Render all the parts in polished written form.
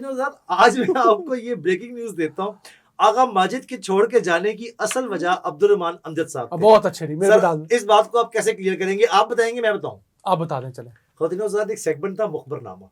खवातीन साहब, आज मैं आपको ये ब्रेकिंग न्यूज देता हूँ। आगा माजिद के छोड़ के जाने की असल वजह अब्दुर्रहमान अमजद साहब थे। बहुत अच्छे मेरे सर, डाल इस बात को आप कैसे क्लियर करेंगे? आप बताएंगे मैं बताऊं? आप बता दें चले। खवातीन साहब, एक सेगमेंट था मुखबरनामा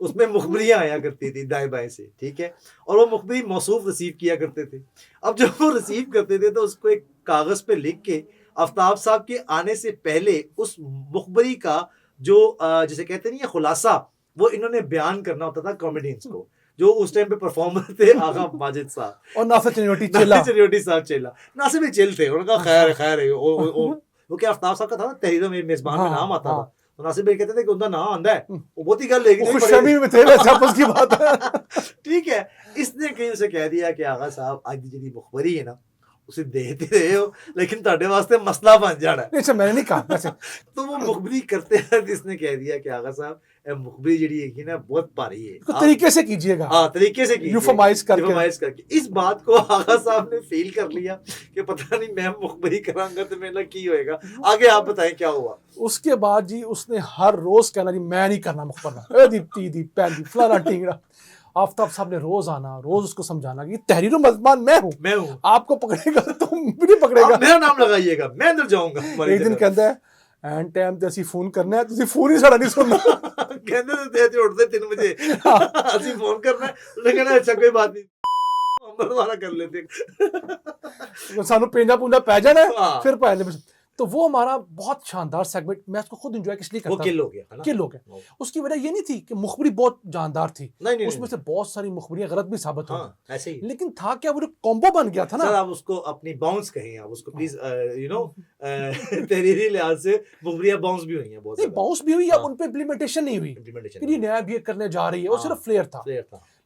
उसमें मुखबरियां आया करती थी दाएं बाएं से, ठीक है, और वो मुखबरी मौसूफ रिसीव किया करते थे। अब जब वो रिसीव करते थे तो उसको एक कागज पे लिख के आफ्ताब साहब के आने से पहले उस मुखबरी का जो जिसे कहते नहीं है खुलासा, वो इन्होंने बयान करना होता था कॉमेडियंस को, जो उस टाइम पे परफॉर्मर थे आगा माजिद साहब और नासिर चनियोटी चेला। साहब चेला, नासिर भी चिल थे। उन्होंने कहा खैर है वो क्या आफ्ताब साहब का था ना, तहरीरों में मेजबान में नाम आता था, तो नासिर भाई कहते थे कि उनका नाम आंदा है, वो बहुत ही गल लेगी खुशमी में थे वैसे आपस की बात है। ठीक है, इसने कहीं उसे कह दिया कि आगा साहब आज जी मुखबरी है ना उसे देते रहे हो, लेकिन ਤੁਹਾਡੇ वास्ते मसला बन जाना है। अच्छा मैंने नहीं कहा वैसे। तो वो मुखबरी करते हैं, इसने कह दिया कि आगा साहब मुखबरी जी है ना बहुत भारी है, तो तरीके से कीजिएगा। हाँ, तरीके से कीजिए, यूफमाइज करके। इस बात को आगा साहब ने फील कर लिया कि पता नहीं मैं मुखबरी करांगा तो मेरा की होएगा। आगे आप बताएं क्या हुआ? उसके बाद जी उसने हर रोज कहना जी मैं नहीं करना मुखबरना, दीप्ति दी पैन दी फलाना टिंगड़ा। आफ्ताब साहब ने रोज आना, रोज उसको समझाना कि तहरीर मजमान मैं हूँ, आपको पकड़ेगा तो मुझे पकड़ेगा, मेरा नाम लगाइएगा, मैं अंदर जाऊंगा। एक दिन कहता है एंड टाइम ते ਅਸੀਂ फोन करना है, ਤੁਸੀਂ फोन ही साड़ा नहीं सुनना। कहते थे उठते 3 बजे ਅਸੀਂ फोन करना है, लेकिन अच्छा कोई बात नहीं हम दोबारा कर लेते सानू पेंजा पूंजा पै जाना फिर पै जाने। तो वो हमारा बहुत शानदार सेगमेंट, मैं उसको खुद एंजॉय इसलिए करता, वो किल हो गया है ना? किल हो गया। उसकी वजह ये नहीं थी कि मुखबरी बहुत जानदार थी, नहीं, उसमें से बहुत सारी मुखबरियां गलत भी साबित हो गई, ऐसे ही। लेकिन था क्या वो जो कॉम्बो बन गया था ना। सर आप उसको अपनी बाउंस कहें, आप उसको प्लीज यू नो तहरीरी लिहाज से मुखबरियां बाउंस भी हुई हैं बहुत ज्यादा। बाउंस भी हुई, अब उन पे इम्प्लीमेंटेशन नहीं हुई कि नैब ये करने जा रही है, वो सिर्फ फ्लेयर था।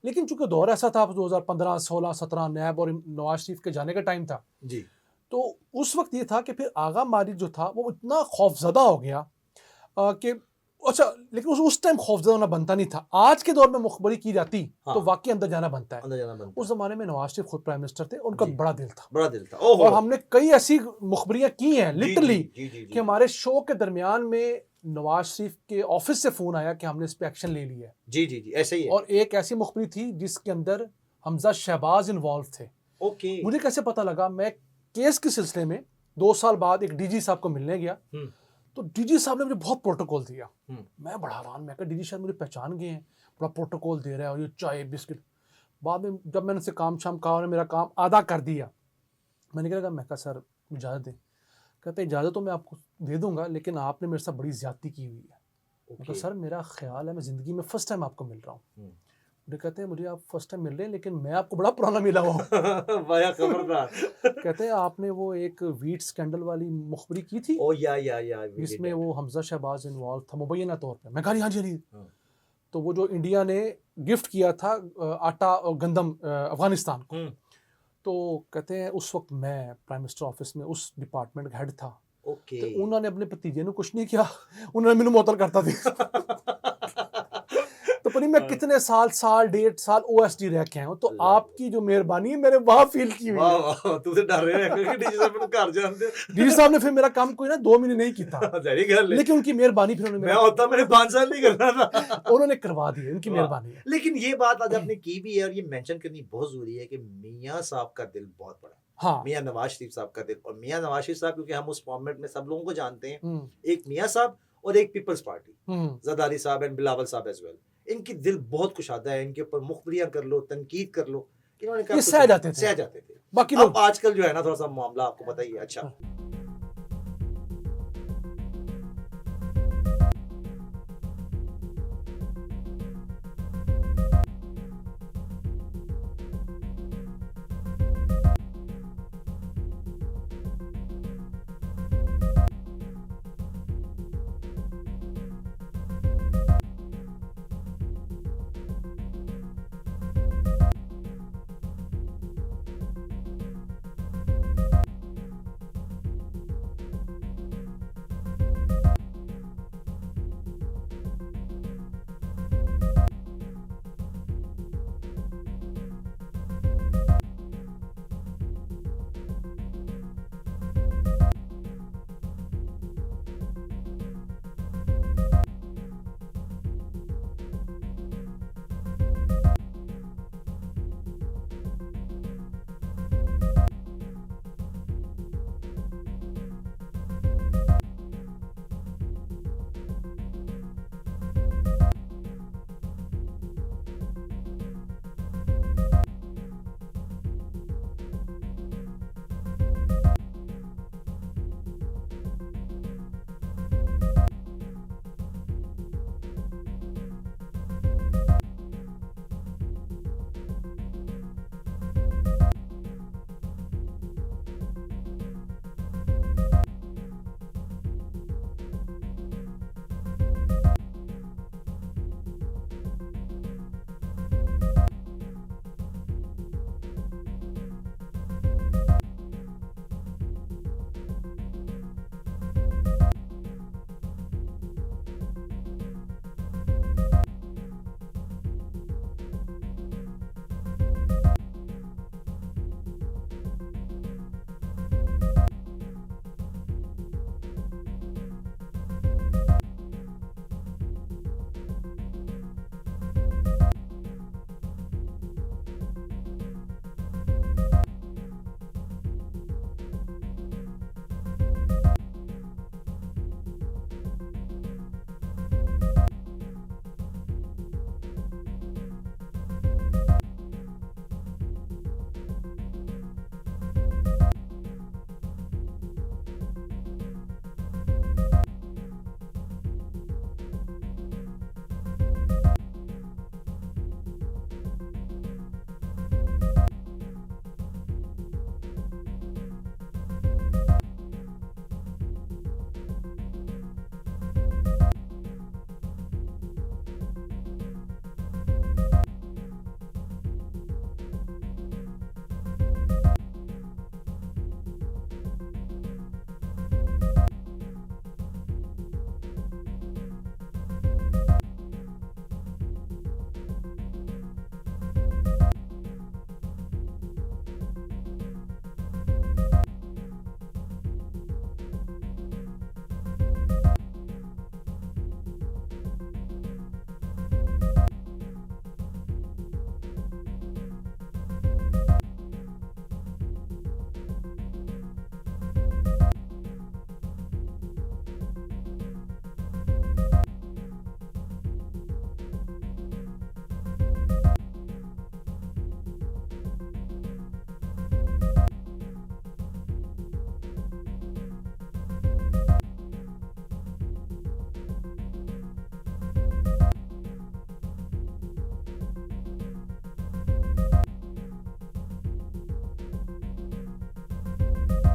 लेकिन चूंकि दौर ऐसा था 2015, 16, 17 नैब और नवाज शरीफ के जाने का टाइम था जी, तो उस वक्त ये था कि फिर आगा माजिद जो था वो इतना खौफजदा हो गया कि अच्छा, लेकिन उस टाइम खौफजदा होना बनता नहीं था। आज के दौर में मुखबरी की जाती तो वाकई अंदर जाना बनता है। उस जमाने में नवाज शरीफ खुद प्राइम मिनिस्टर थे, उनका बड़ा दिल था और हमने कई ऐसी मुखबरियां की हैं लिटरली कि हमारे शो के दरमियान में नवाज शरीफ के ऑफिस से फोन आया कि हमने इस पे एक्शन ले लिया है। जी ऐसे ही। और एक ऐसी मुखबरी थी जिसके अंदर हमजा शहबाज इन्वॉल्व थे। मुझे कैसे पता लगा? मैं केस के सिलसिले में 2 साल बाद एक डीजी साहब को मिलने गया, तो डीजी साहब ने मुझे बहुत प्रोटोकॉल दिया। मैं बड़ा हैरान, मैं कहा डीजी साहब मुझे पहचान गए हैं, बड़ा प्रोटोकॉल दे रहा है और ये चाय बिस्किट। बाद में जब मैंने उनसे काम शाम कहा, उन्होंने मेरा काम आधा कर दिया, मैंने कहा मैं कहा सर इजाज़त दें। कहते इजाज़त तो मैं आपको दे दूंगा, लेकिन आपने मेरे साथ बड़ी ज्यादती की हुई है। मैं कहा सर मेरा ख्याल है मैं ज़िंदगी में फर्स्ट टाइम आपको मिल रहा हूँ। मुझे कहते हैं मुझे आप फर्स्ट टाइम मिल रहे हैं, लेकिन मैं आपको बड़ा पुराना मिला हुआ हूँ। वाया खबरदार। कहते हैं आपने वो एक वीट स्कैंडल वाली मुखबरी की थी, या जिसमें वो हमजा शहबाज इन्वॉल्व था मुबैना तौर पे। मैं कहा हाँ जी। तो वो जो इंडिया ने गिफ्ट किया था आटा और गंदम अफगानिस्तान को, तो कहते हैं उस वक्त मैं प्राइम मिनिस्टर ऑफिस में उस डिपार्टमेंट का हेड था। तो उन्होंने अपने भतीजे ने कुछ नहीं किया, उन्होंने मैंने मुअत्तल करता थी। तो पर मैं कितने साल 1.5 साल ओएसडी रह के आया हूं, तो आपकी जो मेहरबानी है मेरे वहां फील की हुई है। तू तो डर रहे है कि डीजी साहब को घर जानते। डीजी साहब ने फिर मेरा काम कोई ना 2 महीने नहीं किया, लेकिन उनकी मेहरबानी फिर उन्होंने, मैं होता मैंने 5 साल नहीं करना था, उन्होंने करवा दिया, उनकी मेहरबानी है। लेकिन ये बात आज आपने की भी है और ये मेंशन करनी बहुत जरूरी है कि मियां साहब का दिल बहुत बड़ा। हाँ, मियां नवाज शरीफ साहब का दिल। और मियां नवाज शरीफ साहब, क्योंकि हम उस फॉर्मेट में सब लोगों को जानते हैं, एक मियां साहब और एक पीपल्स पार्टी, जरदारी साहब एंड बिलावल साहब एज वेल, इनकी दिल बहुत कुशादा है। इनके ऊपर मुखबरियां कर लो, तनकीद कर लो, इन्होंने कहा सह जाते थे। बाकी लोग आजकल जो है ना थोड़ा सा मामला आपको पता ही है। अच्छा।